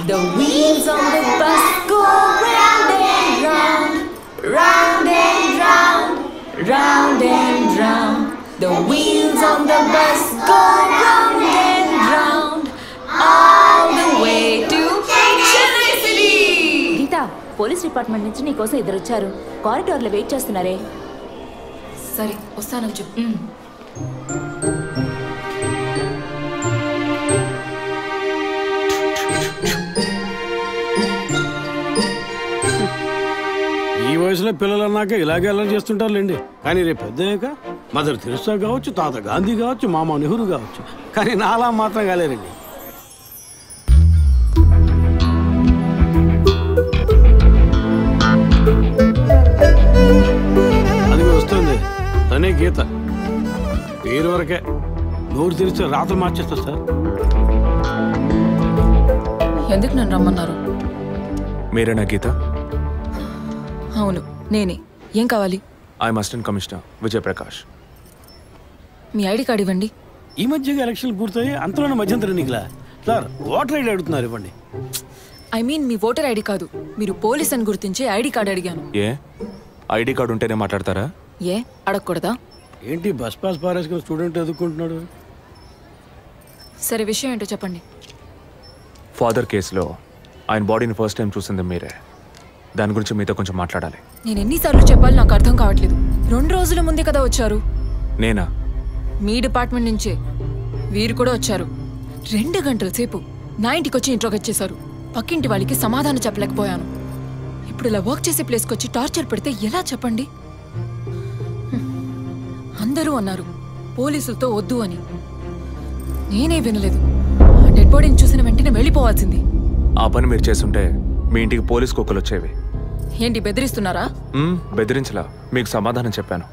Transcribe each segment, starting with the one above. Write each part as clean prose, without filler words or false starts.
The wheels on the bus go round and round, round and round, round and round. The wheels on the bus go round and round, all the way to Chennai City. Geetha, police department నుంచి నీకోసం ఇద్దరు వచ్చారు. కారిడార్లో wait చేస్తున్నారే. సరే వస్తానని చెప్పు. ఈ వయసులో పిల్లలు అన్నాక ఇలాగే అల్లరి చేస్తుంటారులేండి. కానీ రేపు పెద్దయ్యాక మదర్ తెరెసా కావచ్చు, తాత గాంధీ కావచ్చు, మామ నెహ్రూ కావచ్చు, కానీ నాలా మాత్రం కాలేరండి. అది వస్తుంది తనే గీత. పేరు వరకే, నోరు తెరిస్తే రాత మార్చేస్తా సార్. ఎందుకు నన్ను రమ్మన్నారు? మీరేనా గీత? అవును నేనే. ఏం కావాలి? I'm assistant commissioner Vijay Prakash. Me ID card ఇవ్వండి. ఈ మధ్యగా ఎలక్షన్లు పూర్తయి అంతలోనే మధ్యంతర ఎన్నికలా సార్? ఓటర్ ఐడి అడుగుతున్నారు, ఇవ్వండి. I mean me voter ID కాదు, మీరు పోలీస్ అని గుర్తించే ఐడి కార్డ్ అడిగాను. ఏ ఐడి కార్డు ఉంటేనే మాట్లాడతారా? ఏ అడగకూడదా? ఏంటి బస్ పాస్ పారేసుకుని స్టూడెంట్ ఎదుర్కొంటున్నాడు? సరే విషయం ఏంటో చెప్పండి. ఫాదర్ కేసులో ఆయన బాడీని ఫస్ట్ టైం చూసింది మీరే. దాని గురించి మీతో కొంచెం మాట్లాడాలి. నేను ఎన్నిసార్లు చెప్పాలి, నాకు అర్థం కావట్లేదు. 2 రోజుల ముందే కదా వచ్చారు. నేనా? మీ డిపార్ట్మెంట్ నుంచే వీరు కూడా వచ్చారు. 2 గంటల సేపు నా ఇంటికి వచ్చి ఇంట్రోగేట్ చేశారు. పక్కింటి వాళ్ళకి సమాధానం చెప్పలేకపోయాను. ఇప్పుడు ఇలా వర్క్ చేసే ప్లేస్కి వచ్చి టార్చర్ పెడితే ఎలా చెప్పండి? అందరూ అన్నారు పోలీసులతో వద్దు అని. నేనే వినలేదు. డెడ్ బాడీని చూసిన వెంటనే వెళ్ళిపోవాల్సింది. ఆ పని మీరు చేస్తుంటే మీ ఇంటికి పోలీస్ కుక్కలు వచ్చేవి. ఏంటి బెదిరిస్తున్నారా? బెదిరించలా, మీకు సమాధానం చెప్పాను.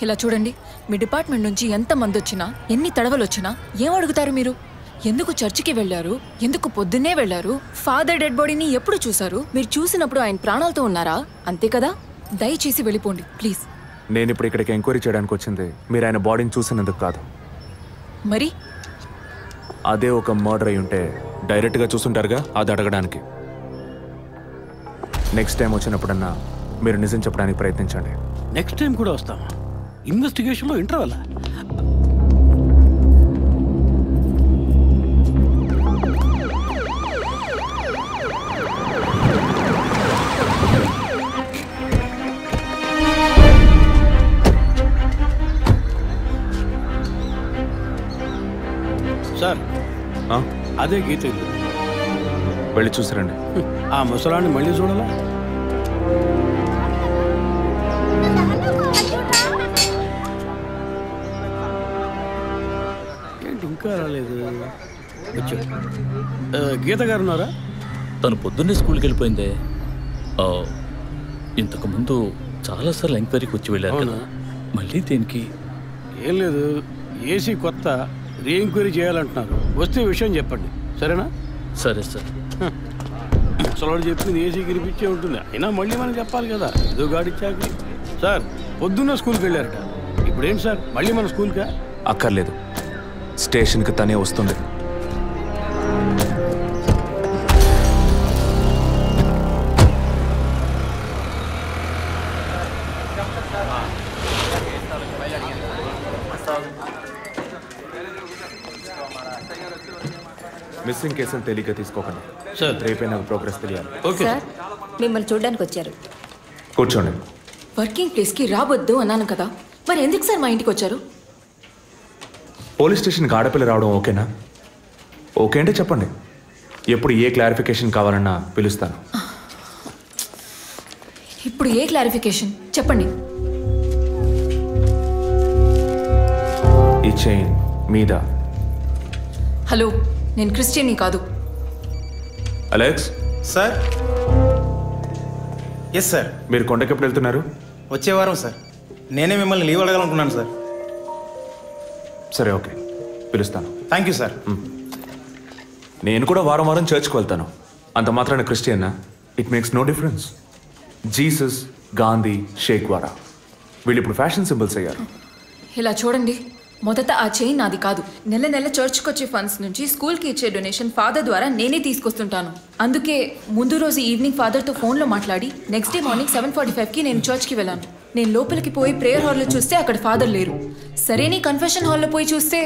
ఇలా చూడండి, మీ డిపార్ట్మెంట్ నుంచి ఎంతమంది వచ్చినా, ఎన్ని తడవలు వచ్చినా ఏం అడుగుతారు మీరు? ఎందుకు చర్చికి వెళ్ళారు? ఎందుకు పొద్దున్నే వెళ్ళారు? ఫాదర్ డెడ్ బాడీని ఎప్పుడు చూసారు? మీరు చూసినప్పుడు ఆయన ప్రాణాలతో ఉన్నారా? అంతే కదా. దయచేసి వెళ్ళిపోండి ప్లీజ్. నేను ఇప్పుడు ఇక్కడికి ఎంక్వైరీ చేయడానికి వచ్చింది మీరు ఆయన బాడీని చూసినందుకు కాదు. మరి అదే ఒక మర్డర్ అయి ఉంటే డైరెక్ట్గా చూసుంటారుగా, అది అడగడానికి. నెక్స్ట్ టైం వచ్చినప్పుడన్నా మీరు నిజం చెప్పడానికి ప్రయత్నించండి. నెక్స్ట్ టైం కూడా వస్తామా? ఇన్వెస్టిగేషన్లో ఇంటర్వెల్? సార్ అదే గీత ఇల్లు. వెళ్ళి చూసిరండి. ఆ ముసలాన్ని మళ్ళీ చూడాలా? ఏంటి ఇంకా రాలేదు? గీత గారు ఉన్నారా? తను పొద్దున్నే స్కూల్కి వెళ్ళిపోయిందే. ఇంతకుముందు చాలాసార్లు ఎంక్వైరీకి వచ్చి వెళ్ళారు కదా, మళ్ళీ దేనికి? ఏం లేదు, ఏసీ కొత్త రీ ఎంక్వైరీ చేయాలంటున్నారు. వస్తే విషయం చెప్పండి, సరేనా? సరే సార్. ముసలాడు చెప్పింది ఏసీ గిరిపించే ఉంటుంది. అయినా మళ్ళీ మనం చెప్పాలి కదా, ఏదో గాడిచ్చాకి. సార్ పొద్దున్న స్కూల్కి వెళ్ళారట, ఇప్పుడేంటి సార్ మళ్ళీ మన స్కూల్కా? అక్కర్లేదు, స్టేషన్కి తనే వస్తుంది. మిస్సింగ్ కేసులు తేలిగ్గా తీసుకోకండి సార్. రేపే నాకు ప్రోగ్రెస్ తెలియాలి. ఓకే సార్, మిమ్మల్ని చూడడానికి వచ్చారు. కూర్చోండి. వర్కింగ్ ప్లేస్కి రావద్దు అన్నాను కదా, మరి ఎందుకు సార్ మా ఇంటికి వచ్చారు? పోలీస్ స్టేషన్కి ఆడపిల్ల రావడం ఓకేనా? ఓకే అంటే చెప్పండి, ఎప్పుడు ఏ క్లారిఫికేషన్ కావాలన్నా పిలుస్తాను. ఇప్పుడు ఏ క్లారిఫికేషన్ చెప్పండి. ఈ చైన్ మీద. హలో, నేను క్రిస్టియన్ని కాదు. అలెక్స్ సార్. Yes sir. మీరు కొండకి ఎప్పుడు వెళ్తున్నారు? వచ్చే వారం సార్. నేనే మిమ్మల్ని లీవ్ అడగాలనుకున్నాను సార్. సరే ఓకే, పిలుస్తాను. Thank you sir. నేను కూడా వారం వారం చర్చ్కి వెళ్తాను. అంత మాత్రాన క్రిస్టియన్నా? It makes no difference. Jesus, Gandhi, Sheikh వారా వీళ్ళు ఇప్పుడు ఫ్యాషన్ సింబల్స్ అయ్యారు. ఇలా చూడండి, మొదట ఆ చైన్ నాది కాదు. నెల నెల చర్చ్కి వచ్చే ఫండ్స్ నుంచి స్కూల్కి ఇచ్చే డొనేషన్ ఫాదర్ ద్వారా నేనే తీసుకొస్తుంటాను. అందుకే ముందు రోజు ఈవినింగ్ ఫాదర్తో ఫోన్లో మాట్లాడి నెక్స్ట్ డే మార్నింగ్ 7:45కి నేను చర్చ్కి వెళ్ళాను. నేను లోపలికి పోయి ప్రేయర్ హాల్లో చూస్తే అక్కడ ఫాదర్ లేరు. సరేని కన్ఫెషన్ హాల్లో పోయి చూస్తే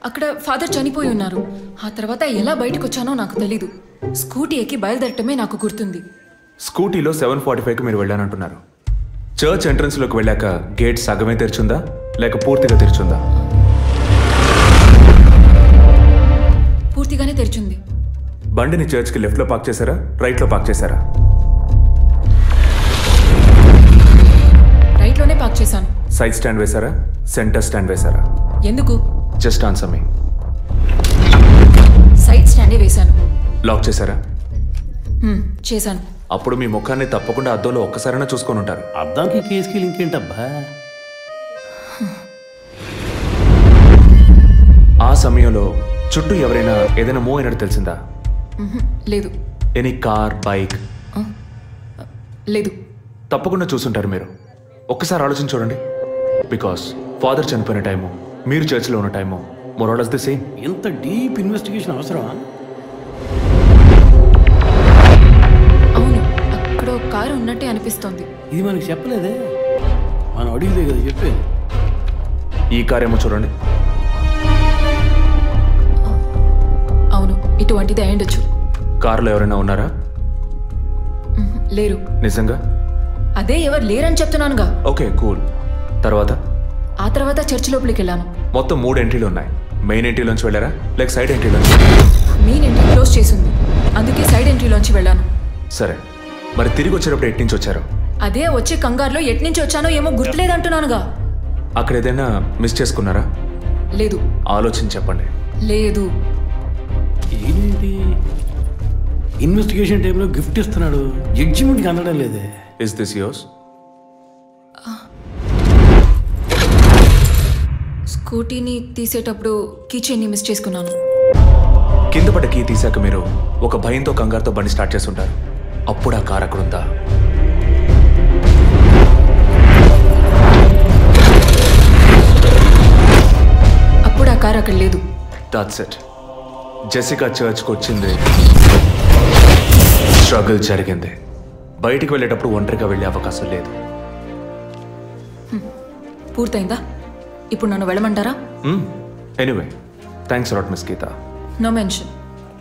అక్కడ ఫాదర్ చనిపోయి ఉన్నారు. ఆ తర్వాత ఎలా బయటకు వచ్చానో నాకు తెలీదు. స్కూటీ ఎక్కి బయలుదేరటమే నాకు గుర్తుంది. స్కూటీలో 7:45కి మీరు వెళ్ళానంటున్నారు. చర్చ్ ఎంట్రన్స్లోకి వెళ్ళాక గేట్ సగమే తెరిచుందా లేక పూర్తిగా తెరిచుందా? పూర్తిగానే తెరిచింది. బండిని చర్చ్కి లెఫ్ట్లో పార్క్ చేశారా, రైట్లో పార్క్ చేశారా? రైట్లోనే పార్క్ చేశాను. సైడ్ స్టాండ్ వేశారా, సెంటర్ స్టాండ్ వేశారా? ఎందుకు? జస్ట్ ఆన్సర్ మీ. సైడ్ స్టాండే వేశాను. లాక్ చేశారా? చేశాను. అప్పుడు మీ ముఖాన్ని తప్పకుండా అద్దంలో ఒక్కసారైనా చూసుకొని ఉంటారు. అద్దానికి కేసుకి లింక్ ఏంటబ్బా? ఆ సమయంలో చుట్టూ ఎవరైనా ఏదైనా మూవ్ అయినట్టు తెలిసిందా? లేదు. Any car, bike? లేదు. తప్పకుండా చూసుంటారు మీరు. ఒక్కసారి ఆలోచన చూడండి. బికాస్ ఫాదర్ చనిపోయిన టైము, మీరు చర్చిలో ఉన్న టైము మోరాలస్ ది సేమ్. ఎంత డీప్ ఇన్వెస్టిగేషన్ అవసరమా? అవును, అక్కడ ఒక కారు ఉన్నట్టే అనిపిస్తోంది. ఇది మనకి చెప్పలేదే, మనం అడిగితే కదా చెప్పేది. ఈ కార్ ఏమో చూడండి. అవును, ఇటువంటిది అయ్యుండొచ్చు. కారులో ఎవరైనా ఉన్నారా? లేరు. నిజంగా? అదే ఎవరు లేరని చెప్తున్నానుగా. Okay, cool. తర్వాత? ఆ తర్వాత చర్చ్ లోపలికి వెళ్ళాను. మొత్తం 3 ఎంట్రీలు ఉన్నాయి. మెయిన్ ఎంట్రీలోంచి వెళ్ళారా లేక సైడ్ ఎంట్రీలోంచి? మెయిన్ ఎంట్రీ క్లోజ్ చేసింది, అందుకే సైడ్ ఎంట్రీలోంచి వెళ్ళాను. సరే, మరి తిరిగి వచ్చేటప్పుడు ఎటు నుంచి వచ్చారు? అదే వచ్చే కంగారులో ఎట్నుంచి వచ్చానో ఏమో గుర్తులేదంటున్నానుగా. అక్కడ ఏదైనా మిస్ చేసుకున్నారా? లేదు. ఆలోచించి చెప్పండి. లేదు. ఏంటి ఇన్వెస్టిగేషన్ టైంలో గిఫ్ట్ ఇస్తున్నాడు, జడ్జిమెంట్కి అందడం లేదే. Is this yours? స్కూటీని తీసేటప్పుడు కీ చైన్ని మిస్ చేసుకున్నాను. కింద పడ్డ కీ తీసాక మీరు ఒక భయంతో కంగారుతో బండి స్టార్ట్ చేస్తుంటారు. అప్పుడు ఆ కార్ అక్కడుందా? అప్పుడు ఆ కార్ అక్కడ లేదు. That's it. జెసికా చర్చ్కి వచ్చింది, స్ట్రగుల్ జరిగింది. బయటికి వెళ్ళేటప్పుడు ఒంటరిగా వెళ్ళే అవకాశం లేదు. పూర్తయిందా? ఇప్పుడు నన్ను వెళ్ళమంటారా? Anyway, thanks a lot miss Geetha. No mention.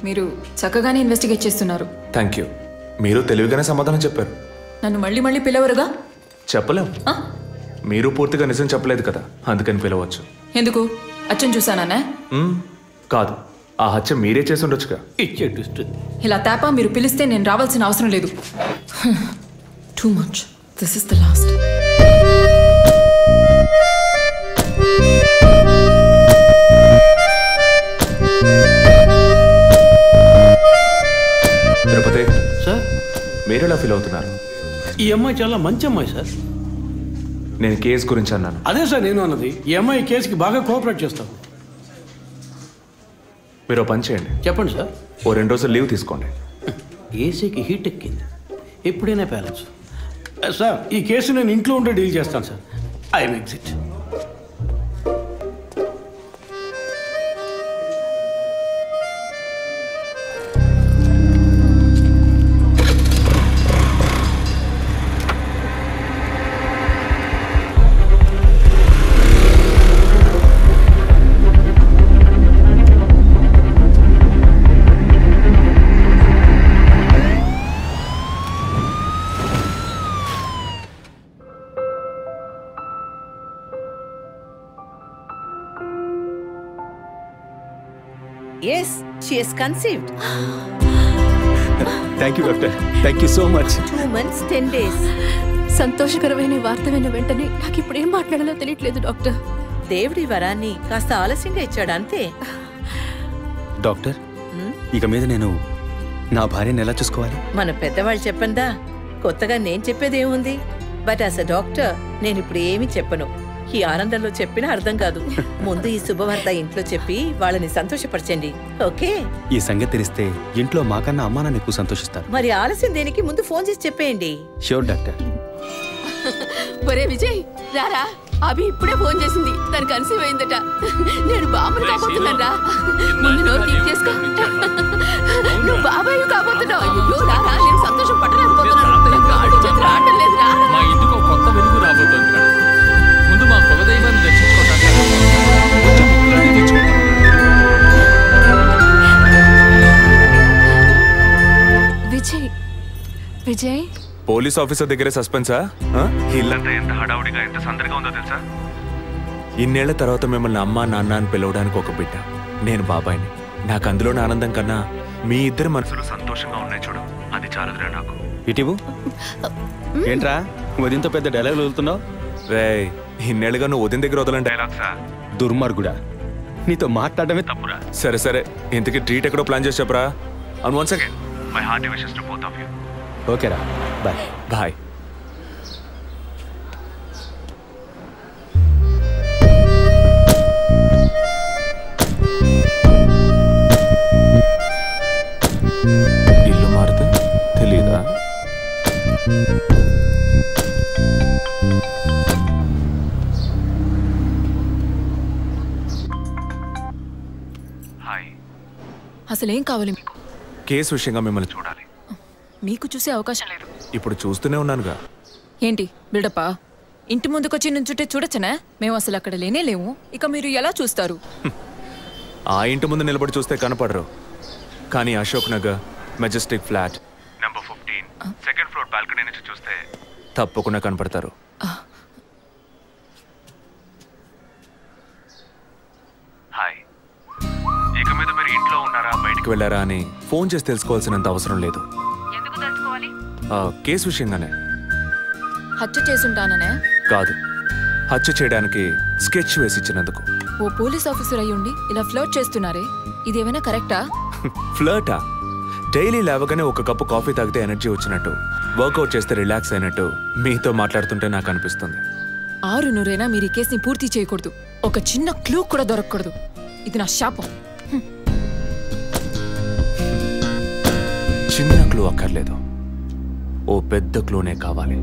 మీరు చక్కగానే ఇన్వెస్టిగేట్ చేస్తున్నారు. Thank you. మీరు తెలివిగానే సమాధానం చెప్పారు. నన్ను మళ్ళీ మళ్ళీ పిలవరుగా? చెప్పలేం. మీరు పూర్తిగా నిజం చెప్పలేదు కదా, అందుకని పిలవచ్చు. ఎందుకు? అచ్చం చూసానా? కాదు, ఆ హత్య మీరే చేసి ఉండొచ్చుగా. ఇచ్చే ట్విస్ట్. ఇలా తేపా మీరు పిలిస్తే నేను రావాల్సిన అవసరం లేదు. Too much. This is the last. Tirupati sir, మీరు ఎలా ఫీల్ అవుతున్నారు? ఈ అమ్మాయి చాలా మంచి అమ్మాయి సార్. నేను కేసు గురించి అన్నాను. అదే సార్ నేను అన్నది. ఈ అమ్మాయి కేసుకి బాగా కోఆపరేట్ చేస్తాం. మీరు పని చేయండి. చెప్పండి సార్. ఓ 2 రోజులు లీవ్ తీసుకోండి. ఏసీకి హీట్ ఎక్కింది, ఎప్పుడైనా ప్యాలెన్స్. సార్, ఈ కేసు నేను ఇంట్లో ఉంటే డీల్ చేస్తాను sir. I'm exit. Yes, she is conceived. Thank you, doctor. Thank you so much. 2 months, 10 days. సంతోషకరమైన వార్త విన్న వెంటనే నాకు ఇప్పుడు ఏం మాట్లాడాలో తెలియట్లేదు డాక్టర్. దేవుడి వరాన్ని కాస్త ఆలస్యంగా ఇచ్చాడు అంతే. డాక్టర్, ఇక మీద నేను నా భార్యను ఎలా చూసుకోవాలి? మన పెద్దవాళ్ళు చెప్పందా, కొత్తగా నేను చెప్పేదేముంది. బట్ యాజ్ అ డాక్టర్ నేను ఇప్పుడు ఏమీ చెప్పను. ఈ ఆనందంలో చెప్పినా అర్థం కాదు. ముందు ఈ శుభవార్త ఇంట్లో చెప్పి వాళ్ళని సంతోషపరచండి. ఓకే? ఈ సంగతి తెలిస్తే ఇంట్లో మాకన్నా అమ్మా నాన్న ఎక్కువ సంతోషిస్తారు. మరి ఆలస్యం దేనికి, ముందు ఫోన్ చేసి చెప్పేయండి. Sure doctor. ఒరే విజయ్, రారా. అవి ఇప్పుడే ఫోన్ చేసింది, తను కన్సీవ్ అయిందట. నేను బాబుని కాబోతున్నారా? ముందు నోరు తీసి చేసుకో. నువ్వు బాబాయ్ కాబోతున్నావు. అయ్యో రారా, నేను సంతోషం పట్టలేకపోతున్నాను. ఆడు చేతులు ఆడటం లేదురా. మా ఇంటికి ఒక కొత్త వెలుగు రాబోతోంది. ముందు మా కులదైవాన్ని దర్శించుకోవడానికి కొంచెం ముక్కులన్నీ తెచ్చుకుంటాం. విజయ్, విజయ్, పోలీస్ ఆఫీసర్ దగ్గరే సస్పెన్సా? ఇల్లంతా ఎంత హడావుడిగా ఎంత సందడిగా ఉందో తెలుసా? ఇన్నేళ్ల తర్వాత మిమ్మల్ని అమ్మా నాన్న అని పిలవడానికి ఒక బిడ్డ. నేను బాబాయిని. నాకు అందులోని ఆనందం కన్నా మీ ఇద్దరు మనసులు సంతోషంగా ఉన్నాయి చూడు, అది చాలదురా నాకు. ఇటీవు ఏంట్రా వదింతో పెద్ద డైలాగులు వదులుతున్నావు? రే, ఇన్నేళ్ళుగా నువ్వు ఉదయం దగ్గర వదలని డైలాగ్సా? దుర్మార్గుడా, నీతో మాట్లాడటమే తప్పురా. సరే సరే, ఇంతకీ ట్రీట్ ఎక్కడో ప్లాన్ చేసి చెప్పరా? And once again my hearty wishes to both of you. ఓకేరా, బాయ్ బాయ్. ఇల్లు మారితే తెలీదా? హాయ్. అసలేం కావాలి మీకు? కేసు విషయంగా మిమ్మల్ని చూడాలి. మీకు చూసే అవకాశం లేదు. ఇప్పుడు చూస్తూనే ఉన్నానుగా. ఏంటి బిల్డప్పా? ఇంటి ముందుకొచ్చి నుంచుంటే చూడొచ్చనా? మేము అసలు అక్కడ లేనే లేవు. ఇక మీరు ఎలా చూస్తారు? ఆ ఇంటి ముందు నిలబడి చూస్తే కనపడరు, కానీ Ashok Nagar Majestic flat number 15 second floor balcony నుంచి చూస్తే తప్పకుండా కనపడతారు. హాయ్. ఇక మీద మీరు ఇంట్లో ఉన్నారా బయటికి వెళ్ళారా అని ఫోన్ చేసి తెలుసుకోవాల్సినంత అవసరం లేదు. ఎందుకు తెలుసుకోవాలి? కేసు విషయంగానే. హత్య చేసుంటాననే? కాదు, హత్య చేయడానికి స్కెచ్ వేసి ఇచ్చినందుకు. ఓ పోలీస్ ఆఫీసర్ అయ్యుండి ఇలా ఫ్లర్ట్ చేస్తున్నారే, ఇదేమైనా కరెక్టా? ఫ్లర్టా? డైలీ లేవగానే ఒక కప్పు కాఫీ తాగితే ఎనర్జీ వచ్చినట్టు, వర్కౌట్ చేస్తే రిలాక్స్ అయినట్టు మీతో మాట్లాడుతుంటే నాకు అనిపిస్తుంది. 6 మీరు ఈ కేసుని పూర్తి చేయకూడదు. ఒక చిన్న క్లూ కూడా దొరకకూడదు. ఇది నా శాపం. చిన్న క్లూ అక్కర్లేదు, ఓ పెద్ద క్లూనే కావాలి.